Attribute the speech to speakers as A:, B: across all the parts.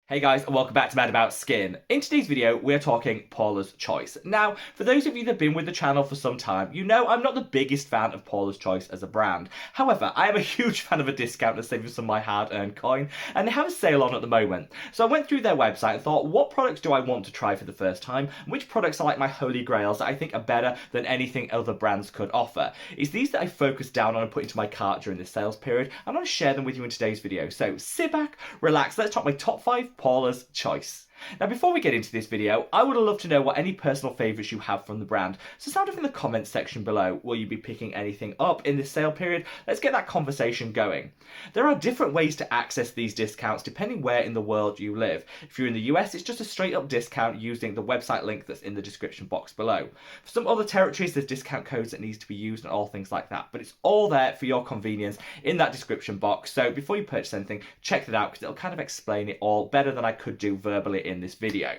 A: Hey guys, and welcome back to Mad About Skin. In today's video, we're talking Paula's Choice. Now, for those of you that have been with the channel for some time, you know I'm not the biggest fan of Paula's Choice as a brand. However, I am a huge fan of a discount to save you some of my hard-earned coin, and they have a sale on at the moment. So I went through their website and thought, what products do I want to try for the first time? Which products are like my holy grails that I think are better than anything other brands could offer? It's these that I focused down on and put into my cart during this sales period. I'm going to share them with you in today's video. So sit back, relax, let's talk my top 5 Paula's Choice. Now, before we get into this video, I would love to know what any personal favourites you have from the brand. So sound off in the comments section below. Will you be picking anything up in this sale period? Let's get that conversation going. There are different ways to access these discounts depending where in the world you live. If you're in the US, it's just a straight up discount using the website link that's in the description box below. For some other territories, there's discount codes that needs to be used and all things like that. But it's all there for your convenience in that description box. So before you purchase anything, check that out because it'll kind of explain it all better than I could do verbally in this video.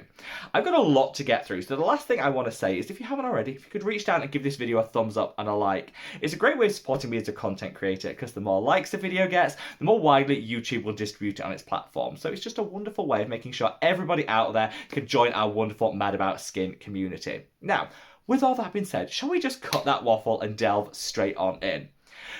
A: I've got a lot to get through, so the last thing I want to say is if you haven't already, if you could reach down and give this video a thumbs up and a like. It's a great way of supporting me as a content creator because the more likes the video gets, the more widely YouTube will distribute it on its platform. So it's just a wonderful way of making sure everybody out there can join our wonderful Mad About Skin community. Now, with all that being said, shall we just cut that waffle and delve straight on in?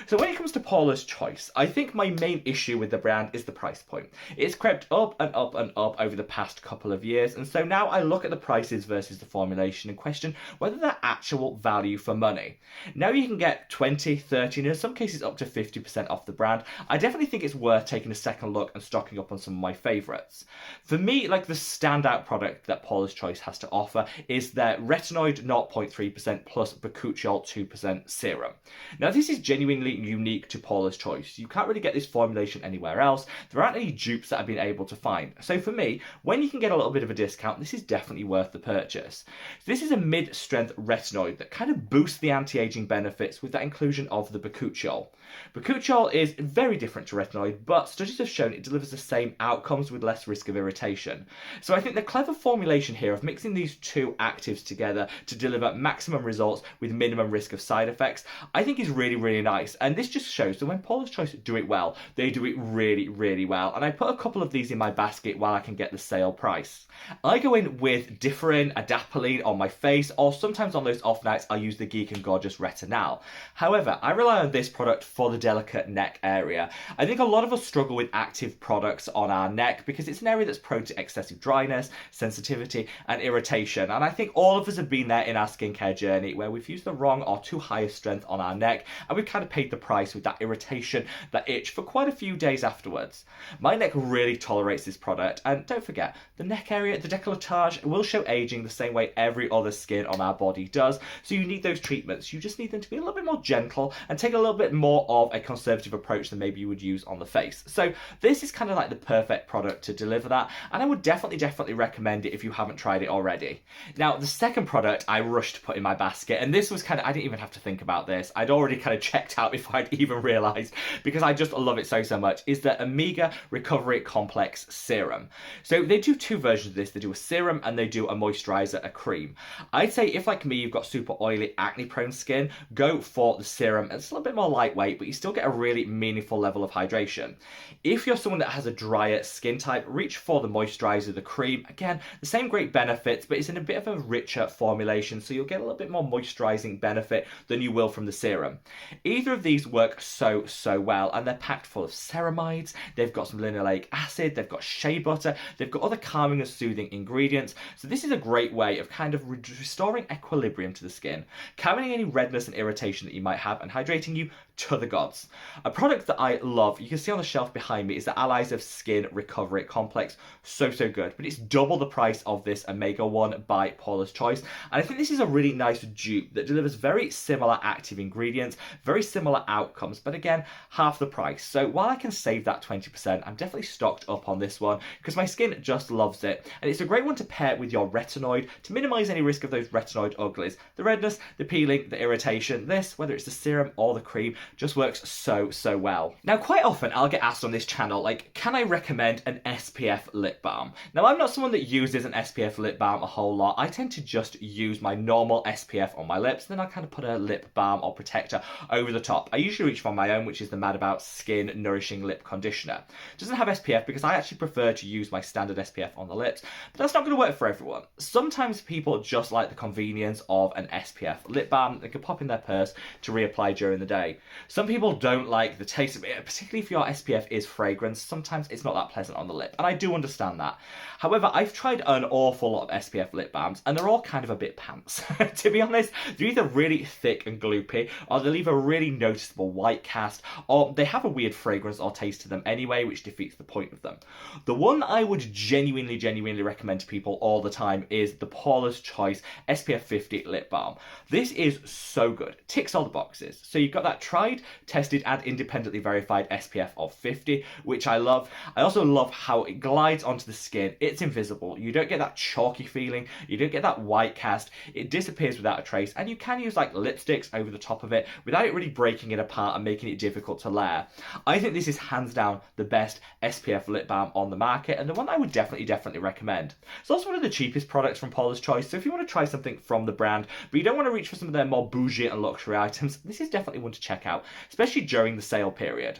A: So when it comes to Paula's Choice, I think my main issue with the brand is the price point. It's crept up and up and up over the past couple of years, and so now I look at the prices versus the formulation and question whether they're actual value for money. Now you can get 20, 30, and in some cases up to 50% off the brand. I definitely think it's worth taking a second look and stocking up on some of my favourites. For me, like the standout product that Paula's Choice has to offer is their retinoid 0.3% plus bakuchiol 2% serum. Now this is genuinely unique to Paula's Choice. You can't really get this formulation anywhere else. There aren't any dupes that I've been able to find. So for me, when you can get a little bit of a discount, this is definitely worth the purchase. This is a mid-strength retinoid that kind of boosts the anti-aging benefits with that inclusion of the bakuchiol. Bakuchiol is very different to retinoid, but studies have shown it delivers the same outcomes with less risk of irritation. So I think the clever formulation here of mixing these two actives together to deliver maximum results with minimum risk of side effects, I think is really, really nice. And this just shows that when Paula's Choice do it well, they do it really, really well. And I put a couple of these in my basket while I can get the sale price. I go in with Differin, Adapalene on my face, or sometimes on those off nights I use the Geek and Gorgeous Retinol. However, I rely on this product for the delicate neck area. I think a lot of us struggle with active products on our neck because it's an area that's prone to excessive dryness, sensitivity, and irritation. And I think all of us have been there in our skincare journey where we've used the wrong or too high a strength on our neck and we've kind of paid the price with that irritation, that itch for quite a few days afterwards. My neck really tolerates this product, and don't forget, the neck area, the décolletage, will show aging the same way every other skin on our body does, so you need those treatments. You just need them to be a little bit more gentle and take a little bit more of a conservative approach than maybe you would use on the face. So this is kind of like the perfect product to deliver that, and I would definitely recommend it if you haven't tried it already. Now, the second product I rushed to put in my basket, and this was kind of, I didn't even have to think about this. I'd already kind of checked out before I'd even realised because I just love it so much, is the Omega Recovery Complex Serum. So they do two versions of this. They do a serum and they do a moisturiser, a cream. I'd say if like me you've got super oily acne prone skin, go for the serum. It's a little bit more lightweight but you still get a really meaningful level of hydration. If you're someone that has a drier skin type, reach for the moisturiser, the cream. Again, the same great benefits but it's in a bit of a richer formulation, so you'll get a little bit more moisturising benefit than you will from the serum. Either of these work so well, and they're packed full of ceramides, they've got some linoleic acid, they've got shea butter, they've got other calming and soothing ingredients. So this is a great way of kind of restoring equilibrium to the skin, calming any redness and irritation that you might have, and hydrating you to the gods. A product that I love, you can see on the shelf behind me, is the Allies of Skin Recovery Complex. So good, but it's double the price of this Omega one by Paula's Choice, and I think this is a really nice dupe that delivers very similar active ingredients, very similar outcomes, but again, half the price. So while I can save that 20%, I'm definitely stocked up on this one because my skin just loves it, and it's a great one to pair with your retinoid to minimise any risk of those retinoid uglies. The redness, the peeling, the irritation. This, whether it's the serum or the cream, just works so well. Now, quite often I'll get asked on this channel, like, can I recommend an SPF lip balm? Now, I'm not someone that uses an SPF lip balm a whole lot. I tend to just use my normal SPF on my lips, then I kind of put a lip balm or protector over the top. shop, I usually reach for my own, which is the Mad About Skin Nourishing Lip Conditioner. It doesn't have SPF because I actually prefer to use my standard SPF on the lips, but that's not going to work for everyone. Sometimes people just like the convenience of an SPF lip balm they can pop in their purse to reapply during the day. Some people don't like the taste of it, particularly if your SPF is fragrance. Sometimes it's not that pleasant on the lip, and I do understand that. However, I've tried an awful lot of SPF lip balms, and they're all kind of a bit pants. To be honest, they're either really thick and gloopy, or they leave a really noticeable white cast, or they have a weird fragrance or taste to them anyway, which defeats the point of them. The one I would genuinely recommend to people all the time is the Paula's Choice SPF 50 lip balm. This is so good. Ticks all the boxes. So you've got that tried, tested, and independently verified SPF of 50, which I love. I also love how it glides onto the skin. It's invisible. You don't get that chalky feeling. You don't get that white cast. It disappears without a trace, and you can use like lipsticks over the top of it without it really breaking it apart and making it difficult to layer. I think this is hands down the best SPF lip balm on the market, and the one I would definitely recommend. It's also one of the cheapest products from Paula's Choice, so if you want to try something from the brand, but you don't want to reach for some of their more bougie and luxury items, this is definitely one to check out, especially during the sale period.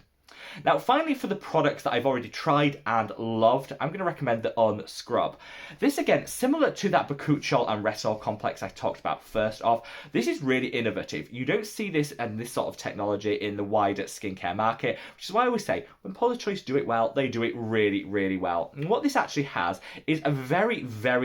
A: Now, finally, for the products that I've already tried and loved, I'm going to recommend the Unscrub. This, again, similar to that bakuchiol and retinol complex I talked about first off, this is really innovative. You don't see this and this sort of technology in the wider skincare market, which is why I always say, when Paula's Choice do it well, they do it really well. And what this actually has is a very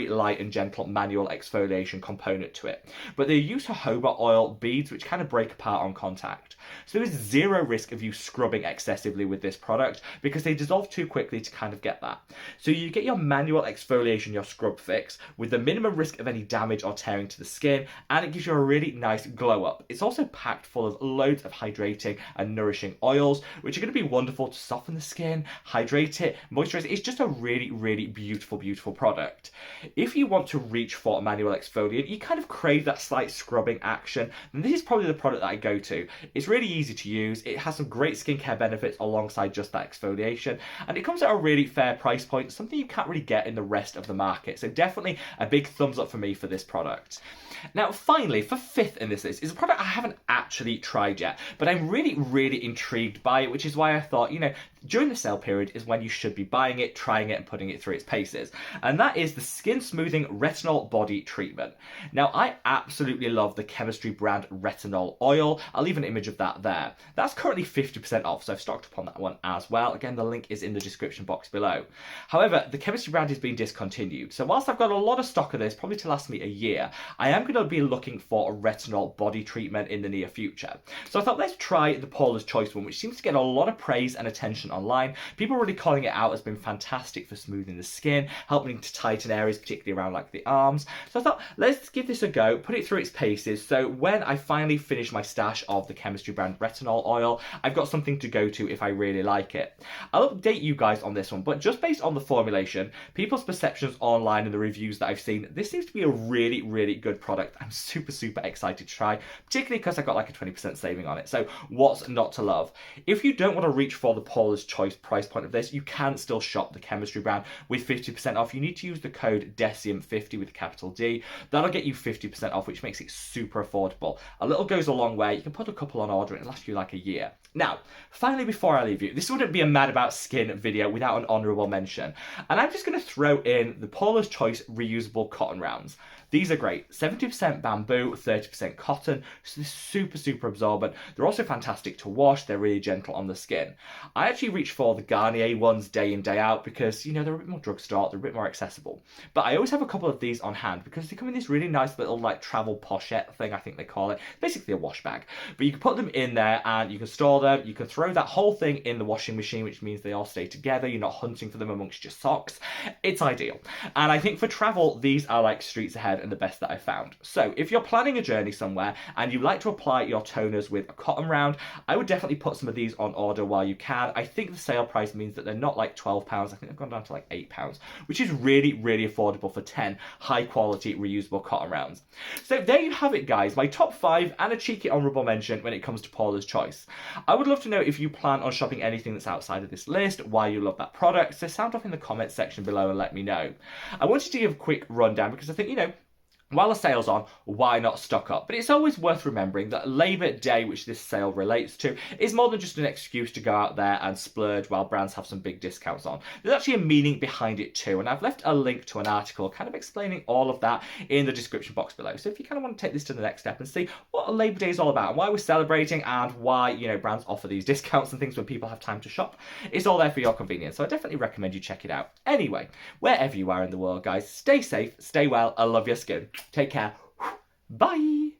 A: light and gentle manual exfoliation component to it. But they use jojoba oil beads, which kind of break apart on contact. So there is zero risk of you scrubbing excessively with this product because they dissolve too quickly to kind of get that. So you get your manual exfoliation, your scrub fix, with the minimum risk of any damage or tearing to the skin, and it gives you a really nice glow up. It's also packed full of loads of hydrating and nourishing oils, which are going to be wonderful to soften the skin, hydrate it, moisturize it. It's just a really beautiful product. If you want to reach for a manual exfoliant, you kind of crave that slight scrubbing action, then this is probably the product that I go to. It's really easy to use. It has some great skincare benefits alongside just that exfoliation, and it comes at a really fair price point, something you can't really get in the rest of the market. So definitely a big thumbs up for me for this product. Now, finally, for fifth in this list is a product I haven't actually tried yet, but I'm really intrigued by it, which is why I thought, during the sale period is when you should be buying it, trying it, and putting it through its paces. And that is the Skin Smoothing Retinol Body Treatment. Now, I absolutely love the chemistry brand retinol oil. I'll leave an image of that there. That's currently 50% off, so I've stocked up on that one as well. Again, the link is in the description box below. However, the chemistry brand is being discontinued, so whilst I've got a lot of stock of this, probably to last me a year, I am going to be looking for a retinol body treatment in the near future. So I thought, let's try the Paula's Choice one, which seems to get a lot of praise and attention online. People are really calling it out as being fantastic for smoothing the skin, helping to tighten areas, particularly around like the arms. So I thought, let's give this a go, put it through its paces, so when I finally finish my stash of the chemistry brand retinol oil, I've got something to go to if I really like it. I'll update you guys on this one, but just based on the formulation, people's perceptions online and the reviews that I've seen, this seems to be a really good product. I'm super excited to try, particularly because I got like a 20% saving on it. So what's not to love? If you don't want to reach for the Paula's Choice price point of this, you can still shop the chemistry brand with 50% off. You need to use the code DECIUM50 with a capital D. That'll get you 50% off, which makes it super affordable. A little goes a long way. You can put a couple on order and it'll last you like a year. Now, finally, before I leave you, this wouldn't be a Mad About Skin video without an honourable mention. And I'm just going to throw in the Paula's Choice reusable cotton rounds. These are great. 70% bamboo, 30% cotton, so they're super absorbent. They're also fantastic to wash. They're really gentle on the skin. I actually reach for the Garnier ones day in, day out because, they're a bit more drugstore, they're a bit more accessible. But I always have a couple of these on hand because they come in this really nice little like travel pochette thing, I think they call it. Basically a wash bag. But you can put them in there and you can store them. You can throw that whole thing in the washing machine, which means they all stay together. You're not hunting for them amongst your socks. It's ideal. And I think for travel, these are like streets ahead and the best that I found. So if you're planning a journey somewhere and you like to apply your toners with a cotton round, I would definitely put some of these on order while you can. I think the sale price means that they're not like £12. I think they've gone down to like £8, which is really affordable for 10 high quality reusable cotton rounds. So there you have it, guys. My top 5 and a cheeky honourable mention when it comes to Paula's Choice. I would love to know if you plan on shopping anything that's outside of this list, why you love that product, so sound off in the comments section below and let me know. I wanted to give a quick rundown because I think, While the sale's on, why not stock up? But it's always worth remembering that Labour Day, which this sale relates to, is more than just an excuse to go out there and splurge while brands have some big discounts on. There's actually a meaning behind it too, and I've left a link to an article kind of explaining all of that in the description box below. So if you kind of want to take this to the next step and see what Labour Day is all about and why we're celebrating and why, you know, brands offer these discounts and things when people have time to shop, it's all there for your convenience. So I definitely recommend you check it out. Anyway, wherever you are in the world, guys, stay safe, stay well, I love your skin. Take care. Bye.